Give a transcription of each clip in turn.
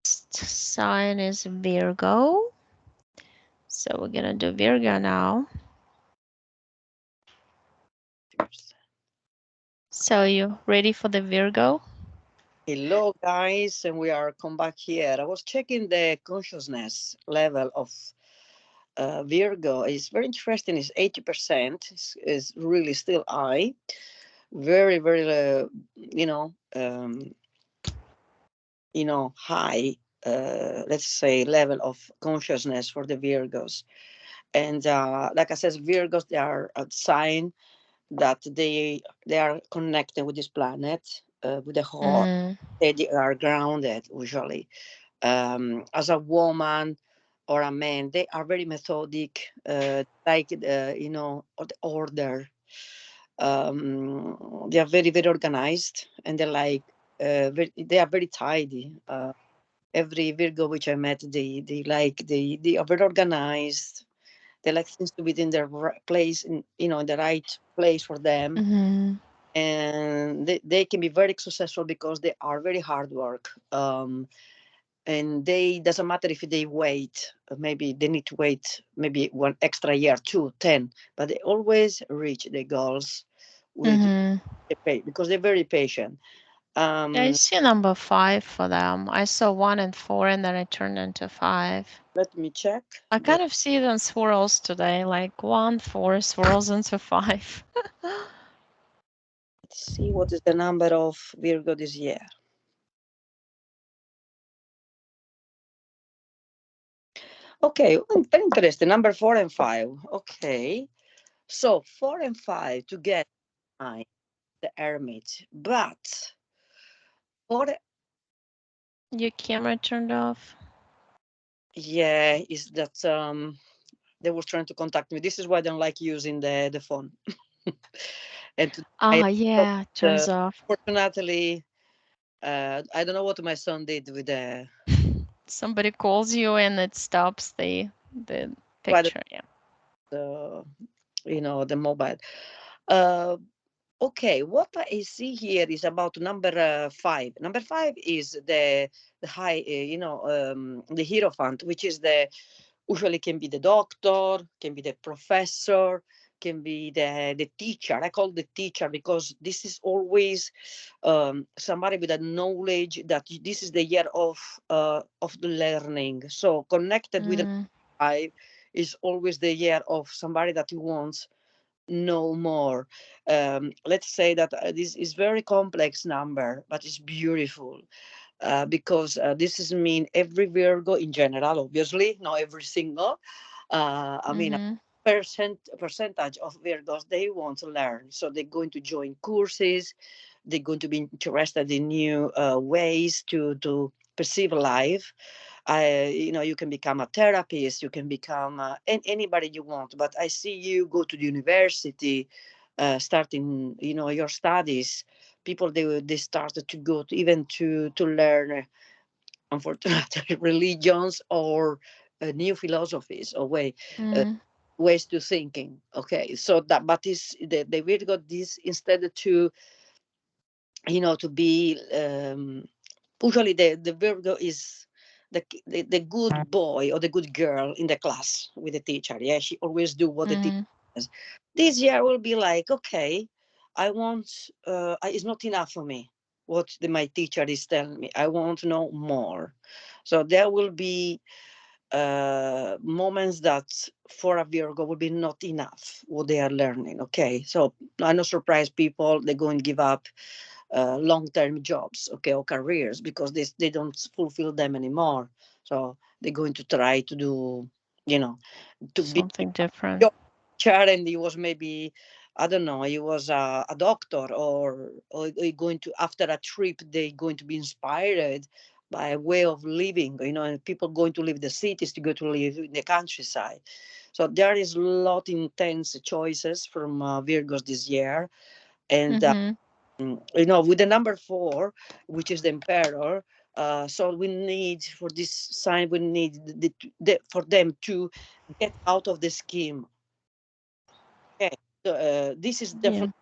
sign is Virgo. So we're gonna do Virgo now. So you ready for the Virgo? Hello, guys, and we are come back here. I was checking the consciousness level of Virgo. It's very interesting. It's 80%. Is really still high. Very, very, high. Let's say level of consciousness for the Virgos. And like I said, Virgos, they are a sign that they are connected with this planet, with the heart. Mm, They are grounded usually. As a woman or a man, they are very methodic, like order. They are very, very organized, and they are very tidy. Every Virgo which I met, they are very organized. They like things to be in their place, in the right place for them, mm-hmm, and they can be very successful because they are very hard work. And they doesn't matter if they wait, maybe they need to wait maybe one extra year, 2, 10, but they always reach their goals with mm-hmm. the pay because they're very patient. Yeah, I um see number 5 for them. I saw 1 and 4, and then I turned into 5. Let me check. I kind of see them swirls today, like 1, 4 swirls into 5. Let's see what is the number of Virgo this year. Okay, very interesting. Number 4 and 5. Okay, so 4 and 5 to get the Hermit, but for Your camera turned off. yeah, is that they were trying to contact me. This is why I don't like using the phone. And today I Ah, thought, yeah, turns off. fortunately, I don't know what my son did with the Somebody calls you and it stops the quite picture. Yeah. the the mobile. Uh, okay, what I see here is about number 5. Number 5 is the high, the Hierophant, which is the usually can be the doctor, can be the professor, can be the teacher. I call the teacher because this is always somebody with a knowledge that this is the year of the learning. So connected with the Mm, five is always the year of somebody that wants know more. Let's say that this is very complex number, but it's beautiful because this is mean every Virgo in general, obviously, not every single. I mean, a mm-hmm. percentage of Virgos they want to learn, so they're going to join courses. They're going to be interested in new ways to perceive life. You can become a therapist, you can become anybody you want. But I see you go to the university, starting, your studies. People they started to go to, even to learn, unfortunately, religions or new philosophies or uh, Mm, ways to thinking. Okay, so that but this they really got this instead to to be usually the Virgo is the good boy or the good girl in the class with the teacher. Yeah, she always do what the teacher mm, says. This year will be like, okay, I want it's not enough for me what my teacher is telling me. I want to know more. So there will be moments that for a Virgo will be not enough what they are learning. Okay, so I'm not surprised people they go and give up long-term jobs, okay, or careers because they don't fulfill them anymore. So they're going to try to do, you know, to be something different. your chair, and he was maybe, I don't know, he was a doctor, or he going to after a trip they going to be inspired by a way of living, and people going to leave the cities to go to live in the countryside. So there is a lot intense choices from Virgos this year, and Mm-hmm. with the number 4, which is the emperor. So we need for this sign, we need for them to get out of the scheme. Okay, so this is Yeah. definitely.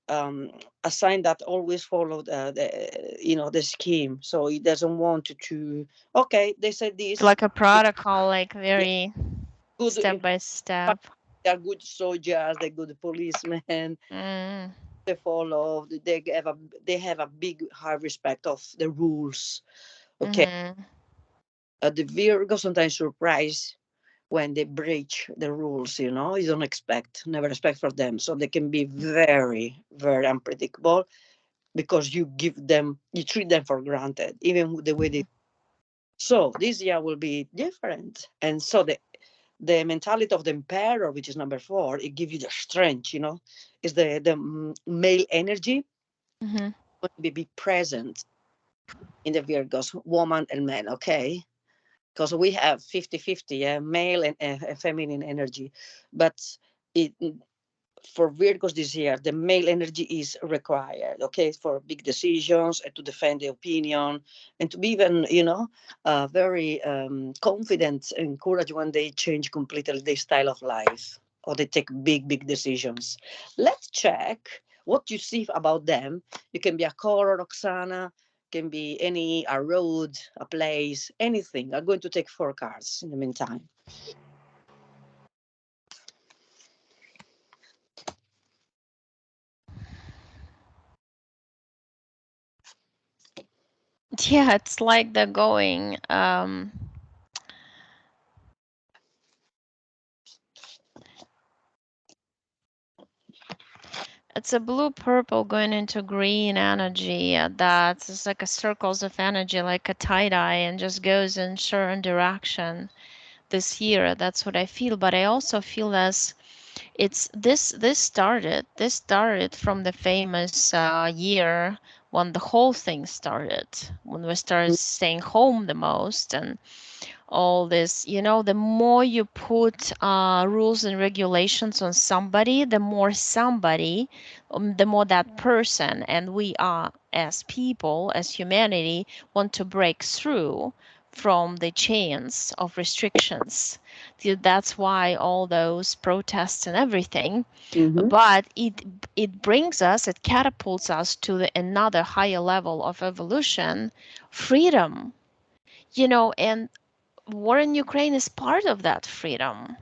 um, a sign that always followed the scheme. So he doesn't want to okay, they said It's this. like a protocol, like Yeah, very good step by step. they are good soldiers, they're good policemen. Mm, They follow. They have a big high respect of the rules. Okay, mm-hmm, the Virgo sometimes surprise when they breach the rules. You don't expect, never expect for them, so they can be very, very unpredictable because you treat them for granted, even the way they. So this year will be different, and so the mentality of the emperor, which is number 4, it gives you the strength. Is the male energy mm-hmm. going to be present in the Virgos, woman and man, okay? Because we have 50-50, yeah, male and feminine energy. But it, for Virgos this year, the male energy is required, okay, for big decisions and to defend the opinion and to be even, very confident and courage when they change completely their style of life or they take big, big decisions. Let's check what you see about them. You can be a color, Roxana, can be a road, a place, anything. I'm going to take 4 cards in the meantime. Yeah, it's like the going. It's a blue purple going into green energy. That's like a circles of energy, like a tie dye, and just goes in certain direction this year. That's what I feel. But I also feel as it's this started from the famous year when the whole thing started, when we started staying home the most and all this. The more you put rules and regulations on somebody, the more that person and we are as people, as humanity, want to break through from the chains of restrictions. That's why all those protests and everything. Mm-hmm. But it brings us, it catapults us to another higher level of evolution, freedom. And war in Ukraine is part of that freedom.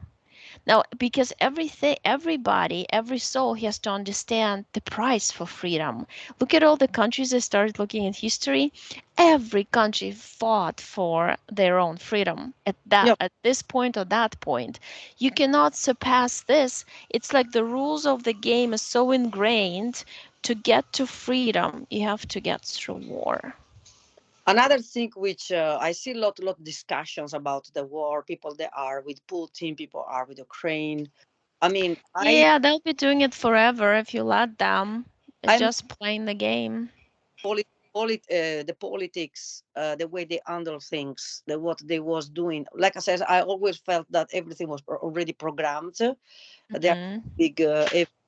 Now, because everybody, every soul has to understand the price for freedom. Look at all the countries that started looking at history. Every country fought for their own freedom Yeah. at this point or that point. You cannot surpass this. It's like the rules of the game is so ingrained. To get to freedom, you have to get through war. Another thing which I see lot discussions about the war, people that are with Putin, people are with Ukraine. I mean, Yeah, they'll be doing it forever if you let them. It's I'm just playing the game. the politics, the way they handle things, what they was doing. Like I said, I always felt that everything was already programmed. There are Hmm. big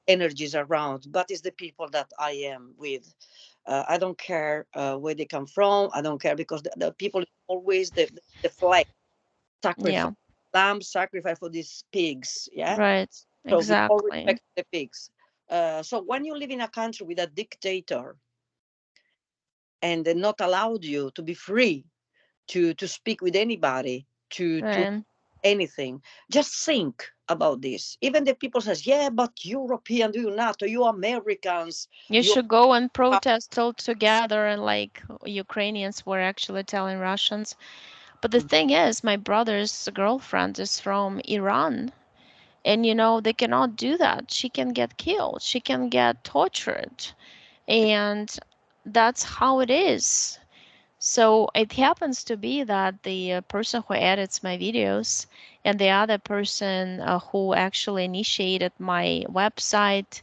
energies around, but it's the people that I am with. I don't care where they come from. I don't care because the people always the flag sacrifice, Yeah, lamb sacrifice for these pigs. Yeah. right. So with all Exactly. respect to the pigs. So when you live in a country with a dictator and they're not allowed you to be free to speak with anybody, to Right. anything, just think about this. Even the people says, yeah, but European, do you NATO, you Americans, You you should go and are. protest all together, and like Ukrainians were actually telling Russians. But the thing is, my brother's girlfriend is from Iran, and they cannot do that. She can get killed, she can get tortured, and that's how it is. So it happens to be that the person who edits my videos and the other person who actually initiated my website,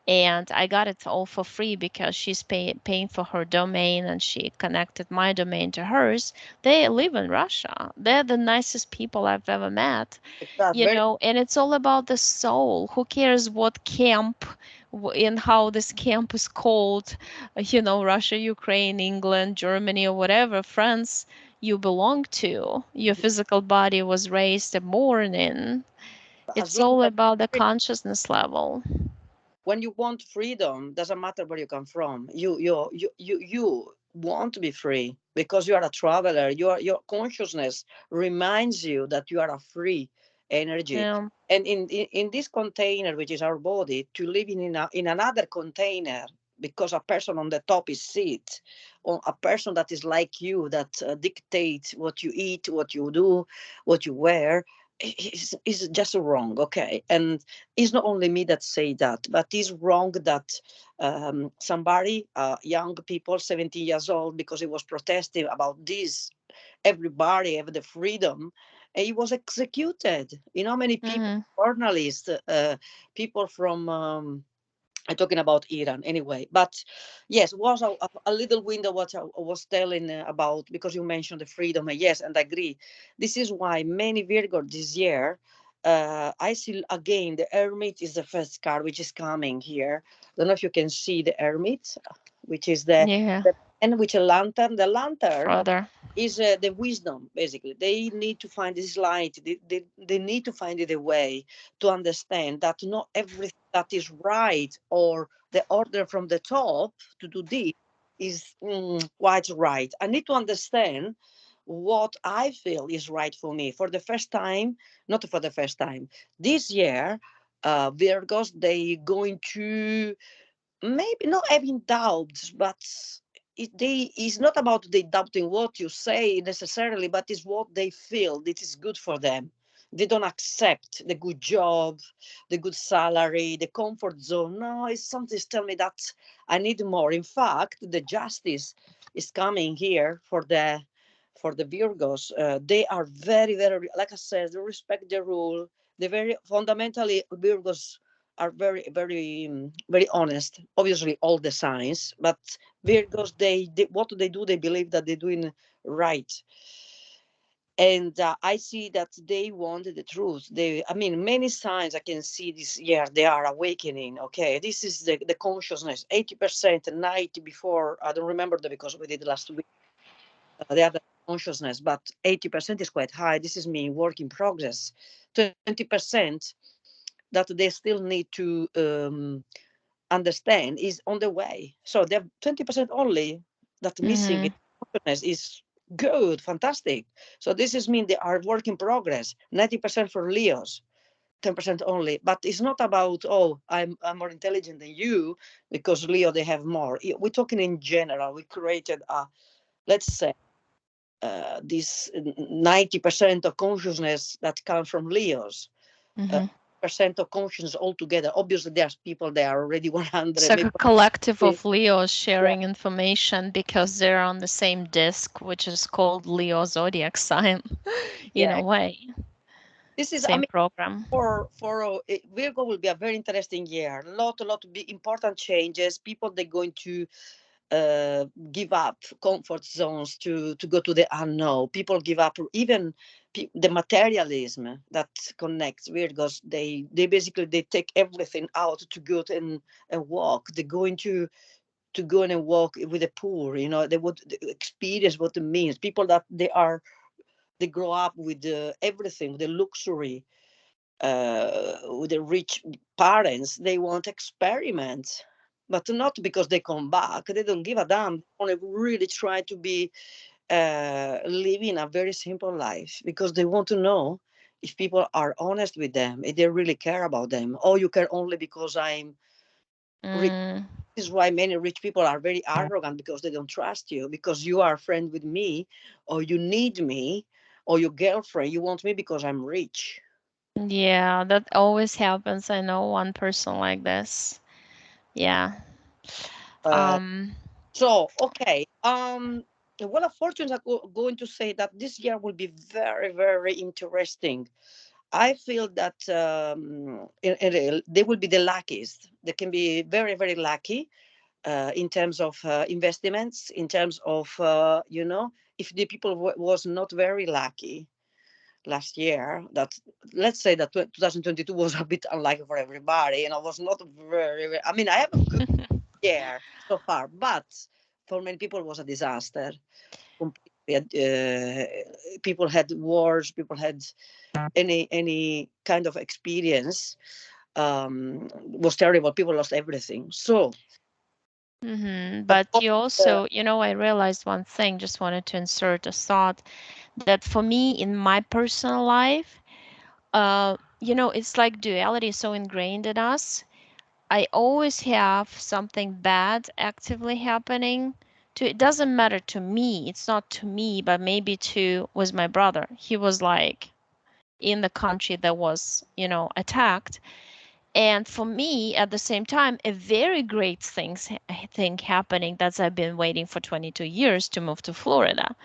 and I got it all for free because she's paying for her domain and she connected my domain to hers. They live in Russia. They're the nicest people I've ever met, That very and it's all about the soul. Who cares what camp and how this camp is called, Russia, Ukraine, England, Germany, or whatever, France you belong to. Your physical body was raised and born in. as It's long all as about the consciousness level. When you want freedom, doesn't matter where you come from. You want to be free because you are a traveler. Your consciousness reminds you that you are a free energy. Yeah. And in this container, which is our body, to live in another container, because a person on the top is it, or a person that is like you, that dictates what you eat, what you do, what you wear, is just wrong. Okay. And it's not only me that say that, but it's wrong that somebody, young people, 17 years old, because he was protesting about this, everybody have the freedom, and he was executed. You know, many people, Mhm. journalists, people from I'm talking about Iran anyway. But yes, was a little window what I was telling about, because you mentioned the freedom. And yes, and I agree. This is why many Virgo this year, I see again the Hermit is the first card which is coming here. Don't know if you can see the Hermit, which is Yeah. the and which a lantern. The lantern Further. is the wisdom. Basically they need to find this light. They need to find it a way to understand that not everything that is right, or the order from the top to do this, is quite right. I need to understand what I feel is right for me. For the first time, not for the first time, this year, Virgos, they going to maybe not having doubts, but it's not about they doubting what you say necessarily, but it's what they feel that is good for them. They don't accept the good job, the good salary, the comfort zone. No, it's something tell me that I need more. In fact, the justice is coming here for the Virgos. They are very, very, like I said, they respect the rule. They very fundamentally Virgos are very, very, very honest. Obviously, all the signs, but Virgos, they what do they do? They believe that they're doing right, and I see that they want the truth. I mean, many signs I can see this year they are awakening. Okay, this is the consciousness. 80%, 90 before. I don't remember that because we did last week. The other consciousness, but 80% is quite high. This is me work in progress. 20% that they still need to understand is on the way. So the 20% only that missing in Mhm. consciousness is good, fantastic. So this is mean they are work in progress. 90% for Leos, 10% only. But it's not about, oh, I'm more intelligent than you because Leo they have more. We're talking in general. We created a, let's say, this 90% of consciousness that come from Leos, uh, Mhm. percent of consciousness altogether. Obviously, there's people that are already It's 100, like maybe. a collective Yeah, of Leos yeah, sharing information because they're on the same disk, which is called Leo zodiac sign, in a yeah. way. This is, I Same mean, program. for Virgo will be a very interesting year. A lot of big important changes. People they're going to uh, give up comfort zones to go to the unknown. People give up even the materialism that connects Virgos. They basically they take everything out to go and walk. They're going to go and walk with the poor. You know, they would experience what it means. People that they grow up with everything, the luxury, with the rich parents. They want experiments, but not because they come back. They don't give a damn. They want to really try to be living a very simple life because they want to know if people are honest with them, if they really care about them. Oh, you care only because I'm rich. Mm, This is why many rich people are very arrogant because they don't trust you, because you are a friend with me, or you need me, or your girlfriend. You want me because I'm rich. yeah, that always happens. I know one person like this. Yeah. Uh, Um, So, okay. Well, of fortunes are going to say that this year will be very, very interesting. I feel that they will be the luckiest. They can be very, very lucky in terms of investments, in terms of, if the people was not very lucky last year, that let's say that 2022 was a bit unlucky for everybody, was not I mean, I have a good year so far, but for many people it was a disaster. Completely, people had wars, people had any kind of experience. was terrible. People lost everything. So, of But course, you also, I realized one thing, just wanted to insert a thought that for me in my personal life, it's like duality is so ingrained in us. I always have something bad actively happening. It doesn't matter to me. It's not to me, but maybe to was my brother. He was like in the country that was, attacked. And for me, at the same time, a very great thing happening that's I've been waiting for 22 years to move to Florida.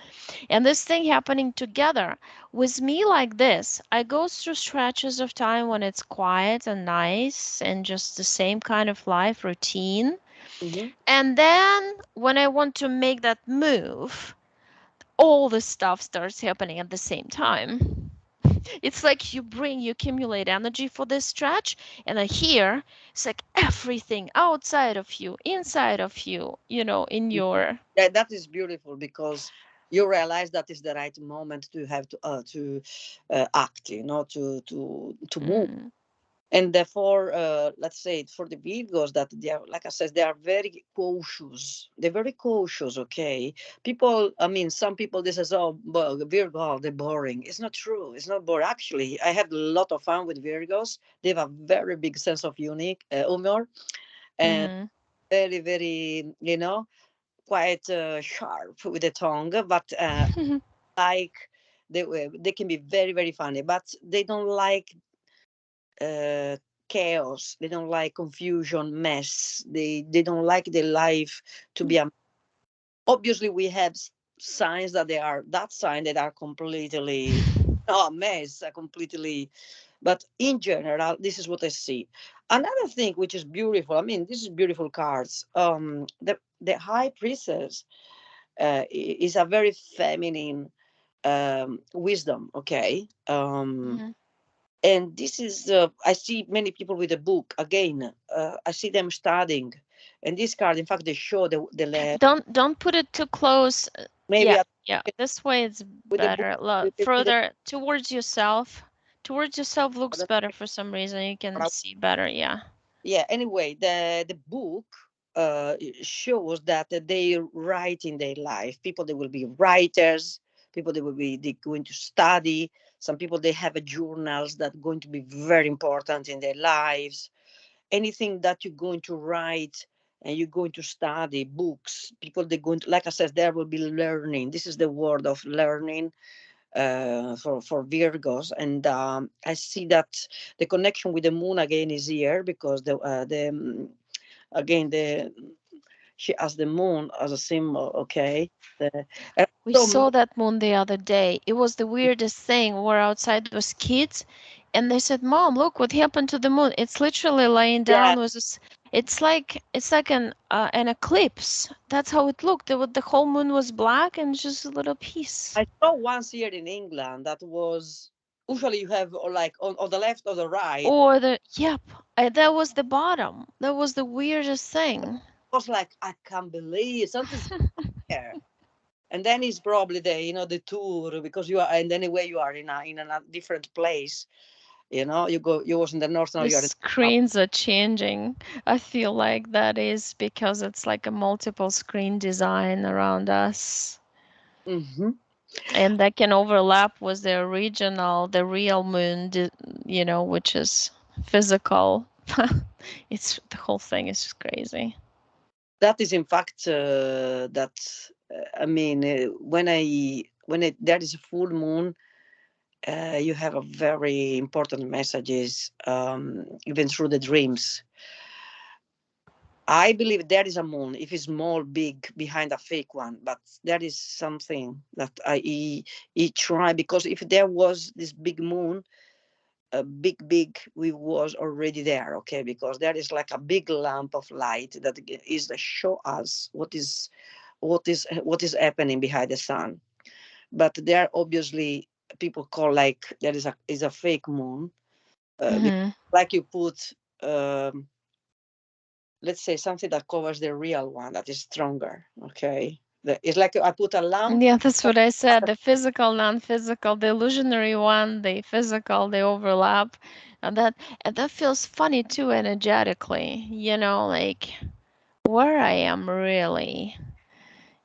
And this thing happening together with me like this, I go through stretches of time when it's quiet and nice and just the same kind of life routine. mhm. And then when I want to make that move, all the stuff starts happening at the same time. It's like you accumulate energy for this stretch, and then here it's like everything outside of you, inside of you, in your. That is beautiful because you realize that is the right moment to have to act, to move. Mm, And therefore, let's say for the Virgos, that they are, like I said, they are very cautious. They're very cautious. Okay, people. I mean, some people they says, "Oh, Virgo, oh, they're boring." It's not true. It's not boring. Actually, I had a lot of fun with Virgos. They have a very big sense of unique humor and mm-hmm. very, very, quite sharp with the tongue, but like they can be very, very funny. But they don't like uh, chaos. They don't like confusion, mess. They don't like their life to be a. Obviously, we have signs that they are that sign that are completely a mess, completely. But in general, this is what I see. Another thing which is beautiful. I mean, this is beautiful cards. The High Priestess is a very feminine wisdom. Okay. Mhm. And this is I see many people with a book again. I see them studying, and this card, in fact, they show Don't put it too close. maybe Yeah, I, yeah. This way it's with the book better. you can see the Further towards yourself. Towards yourself looks other better thing. for some reason. You can see better. Yeah. Yeah. Anyway, the book shows that they write in their life. People they will be writers. People they going to study. Some people they have a journals that going to be very important in their lives. Anything that you're going to write and you're going to study books, people they're going to, like I said, there will be learning. This is the word of learning for Virgos, and I see that the connection with the moon again is here because again the she has the moon as a symbol. Okay, and We so saw that moon the other day. It was the weirdest thing. We're outside with kids, and they said, "Mom, look what happened to the moon. It's literally laying yeah, down with this. It's like an eclipse. That's how it looked. The whole moon was black and just a little piece. I saw once here in England that was usually you have like on the left or the right. Or yep, that was the bottom. That was the weirdest thing. Was like I can't believe something's there. And then it's probably the tour because you are, and anyway you are in a different place. You was in the north, now The you are in the south. screens are changing. I feel like that is because it's like a multiple screen design around us. Hmm. And that can overlap with the real moon, which is physical. It's the whole thing is just crazy. That is in fact that I mean when there is a full moon, you have a very important messages even through the dreams. I believe there is a moon, if it's small, big, behind a fake one, but there is something that he try, because if there was this big moon, a big, we was already there, okay? Because there is like a big lamp of light that is to show us what is happening behind the sun. But there obviously people call like there is a fake moon, Hmm. like you put. Let's say something that covers the real one that is stronger. Okay, it's like I put a lamp. Yeah, that's what I said. The physical, non-physical, the illusionary one, the physical, they overlap. And that feels funny too energetically, like where I am really.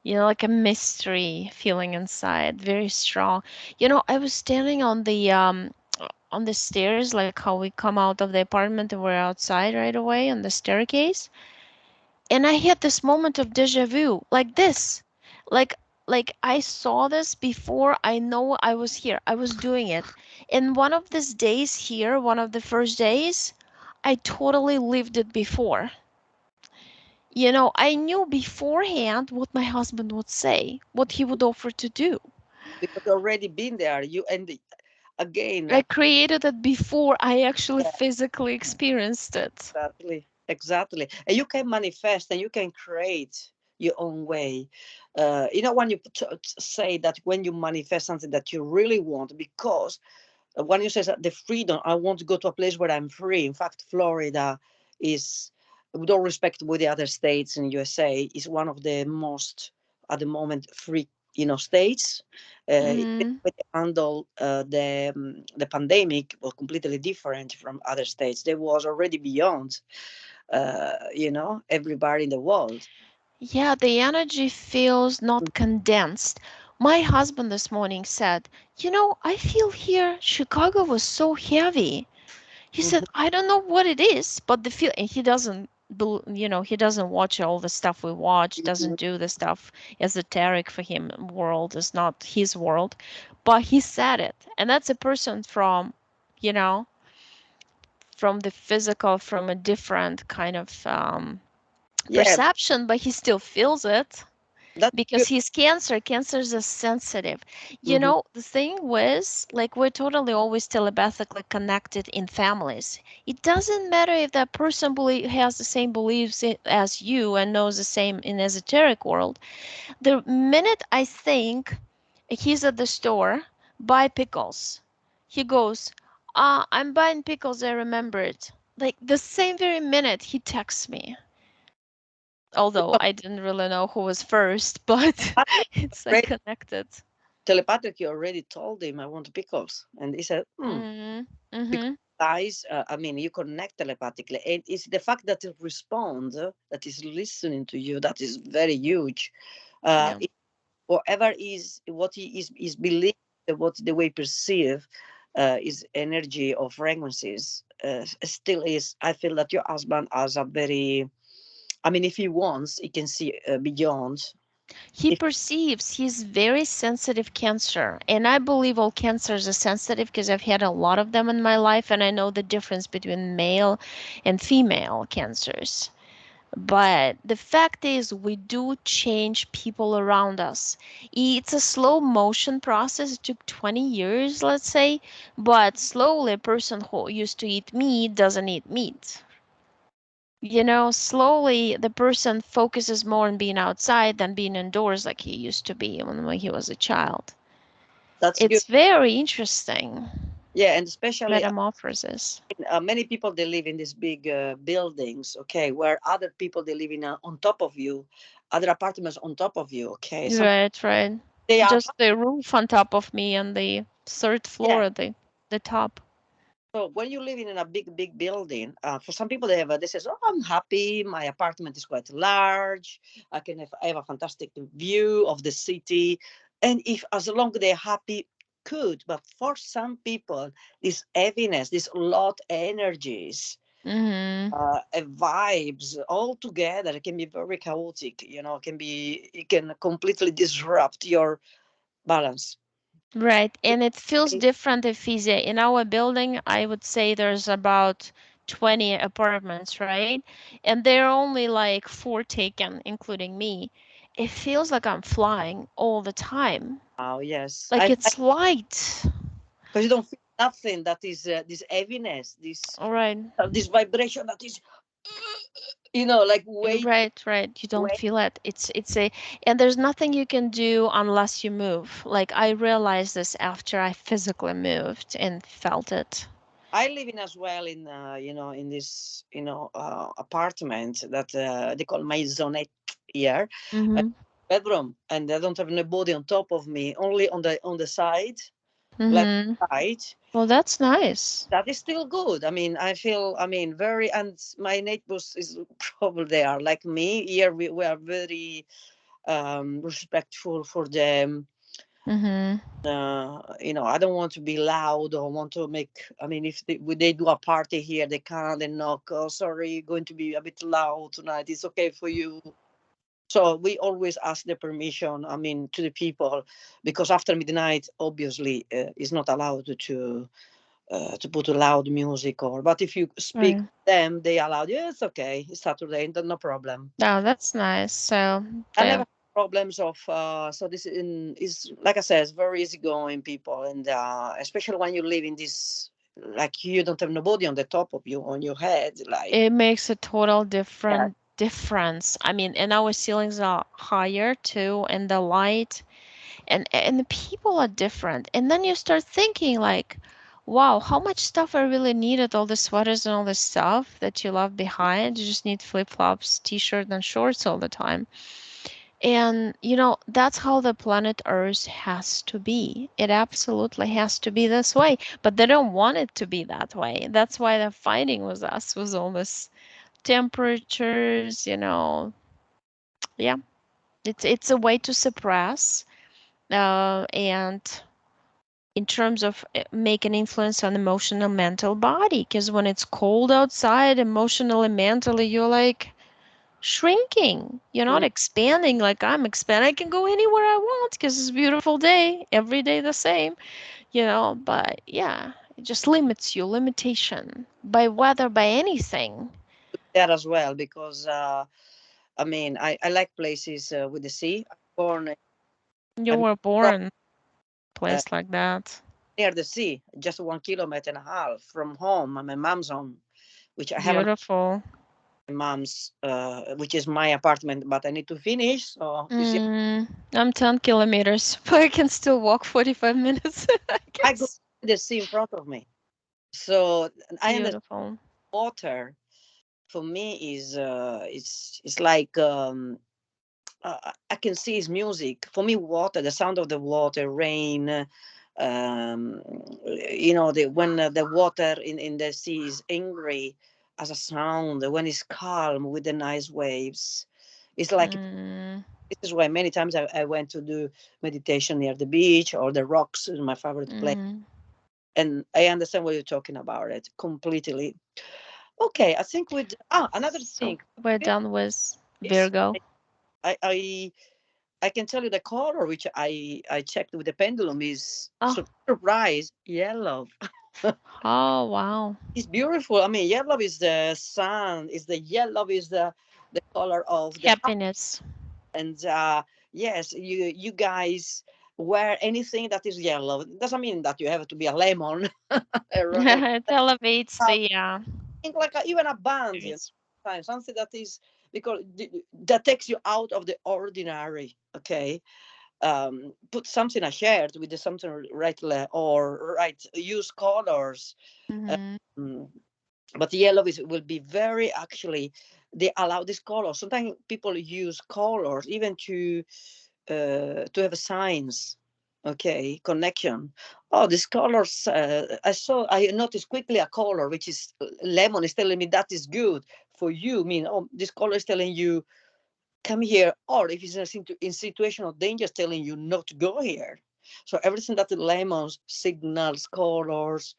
Like a mystery feeling inside, very strong. I was standing on the stairs, like how we come out of the apartment and we're outside right away on the staircase. And I had this moment of deja vu, like this. Like like I saw this before. I know I was here. I was doing it. And one of these days here, one of the first days, I totally lived it before. I knew beforehand what my husband would say, what he would offer to do. because you already been there. You and again, I created it before I actually physically experienced it. exactly, exactly. And you can manifest and you can create your own way. When you say that when you manifest something that you really want, because when you say that the freedom, I want to go to a place where I'm free. In fact, Florida is, with all respect with the other states in USA, is one of the most at the moment free, states. Mm. When they handle the pandemic was completely different from other states. There was already beyond, everybody in the world. Yeah, the energy feels not condensed. My husband this morning said, I feel here Chicago was so heavy. He said, Mhm, I don't know what it is, but the feel, and he doesn't, he doesn't watch all the stuff we watch, mhm. doesn't do the stuff esoteric for him. World is not his world, but he said it, and that's a person you know, from the physical, from a different kind of Yeah, perception, but he still feels it that's because good. he's cancer. Cancer is sensitive. Hmm. The thing was, like, we're totally always telepathically connected in families. It doesn't matter if that person has the same beliefs as you and knows the same in esoteric world. The minute I think he's at the store, buy pickles, he goes, I'm buying pickles, I remember it. Like the same very minute he texts me. Although I didn't really know who was first, but it's like connected. Telepathically already told him I want pickles, and he said, Mm-hmm. because Mm-hmm. guys, I mean, you connect telepathically, and it's the fact that it responds, that is listening to you, that is very huge. Yeah. Whatever is what he is believing, what the way perceive is energy or frequencies, still is. I feel that your husband has a very, I mean, if he wants, he can see beyond. He If perceives he's very sensitive cancer. And I believe all cancers are sensitive because I've had a lot of them in my life and I know the difference between male and female cancers. But the fact is, we do change people around us. It's a slow motion process. It took 20 years, let's say, but slowly a person who used to eat meat doesn't eat meat. Slowly the person focuses more on being outside than being indoors like he used to be when he was a child. that's good, It's very interesting yeah, and especially metamorphosis. many people they live in these big buildings, okay, where other people they live in on top of you, other apartments on top of you, okay, some Right, right. they are Just the roof on top of me and the third yeah. floor, the top. So when you live in a big building, for some people they says, "Oh, I'm happy. My apartment is quite large. I have a fantastic view of the city, and if as long they're happy, good." But for some people, this heaviness, this lot energies, Hmm. vibes all together can be very chaotic. It can completely disrupt your balance. Right, and it feels Okay? different if he's in our building. I would say there's about 20 apartments, right? And there are only like four taken, including me. It feels like I'm flying all the time. Oh yes, Like it's light. because you don't feel nothing that is this heaviness, All right. this vibration that is, like weight, Right, right. You don't weight. feel it. And there's nothing you can do unless you move. Like I realized this after I physically moved and felt it. I live in as well in in this apartment that they call maisonette here, a Mm-hmm. bedroom, and I don't have nobody on top of me, only on the side, left Mm-hmm. side. Well, that's nice. That is still good. I mean, I feel, I mean, very, and my neighbors is probably they are like me. Here we are very respectful for them. Mm-hmm. I don't want to be loud or want to make. I mean, if they do a party here, they come, they knock. Oh, sorry, going to be a bit loud tonight. It's okay for you. So we always ask the permission. I mean, to the people, because after midnight, obviously, is not allowed to put loud music. Or but if you speak Right. to them, they allow. Yeah, it's okay. It's Saturday, no problem. Oh, that's nice. So I never the had problems of so this is like I said, it's very easygoing people, and especially when you live in this, like you don't have nobody on the top of you on your head, like it makes a total yeah, different difference. I mean, and our ceilings are higher too, and the light and the people are different. And then you start thinking like, wow, how much stuff I really needed, all the sweaters and all this stuff that you left behind. You just need flip-flops, t-shirt and shorts all the time. And that's how the planet Earth has to be. It absolutely has to be this way. But they don't want it to be that way. That's why they're fighting with us with all this temperatures. Yeah, it's a way to suppress and in terms of make an influence on emotional mental body, because when it's cold outside emotionally mentally you're like shrinking. You're not mm, expanding like I'm expanding. I can go anywhere I want because it's a beautiful day, every day the same. But yeah, it just limits you, limitation by weather, by anything. that as well because I mean I like places with the sea. I'm born You I'm were from, born uh, place like that. near the sea, just 1.5 kilometers from home, my mom's home, which I haven't. Beautiful. My mom's, which is my apartment, but I need to finish. So you see, I'm 10 kilometers, but I can still walk 45 minutes, I I go to guess. the sea in front of me. So I understand Beautiful. water for me is it's like I can see his music. For me, water, the sound of the water, rain. Um, when the water in the sea is angry as a sound, when it's calm with the nice waves, it's like Mm, this is why many times I went to do meditation near the beach or the rocks is my favorite place. mm. And I understand what you're talking about it completely. Okay, I think with another So thing we're done with is Virgo. I can tell you the color which I checked with the pendulum is Oh, surprise yellow. oh, wow. It's beautiful. I mean, yellow is the sun. Is the yellow is the color of the heart. Happiness. And yes, you guys wear anything that is yellow. It doesn't mean that you have to be a lemon or It elevates the think like even a band, spirits. something that is because that takes you out of the ordinary. Okay, put something I shared with the something right or right use colors. Mm-hmm. Um, but yellow will be very actually they allow this color. Sometimes people use colors even to have a science, okay, connection. Oh, this colors I noticed quickly a color which is lemon is telling me that is good for you. I mean, oh, this color is telling you come here, or if it's in situation of danger telling you not to go here. So everything that the lemons signals colors,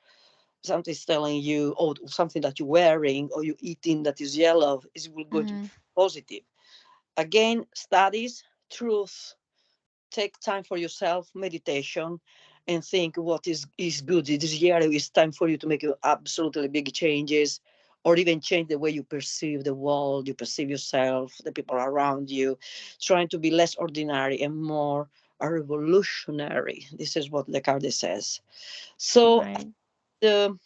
something is telling you, oh, something that you're wearing or you're eating that is yellow is will going to be Mm-hmm. positive. Again, studies, truth, take time for yourself, meditation, and think what is good. This year is time for you to make absolutely big changes, or even change the way you perceive the world, you perceive yourself, the people around you, trying to be less ordinary and more a revolutionary. This is what the card says. So Right. the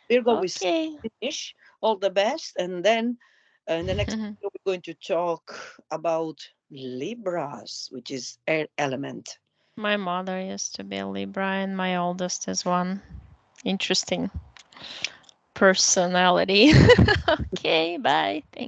Virgo we Okay. finish all the best, and then in the next video we're going to talk about Libras, which is air element. My mother used to be a Libra, and my oldest is one. Interesting personality. Okay, bye. Thank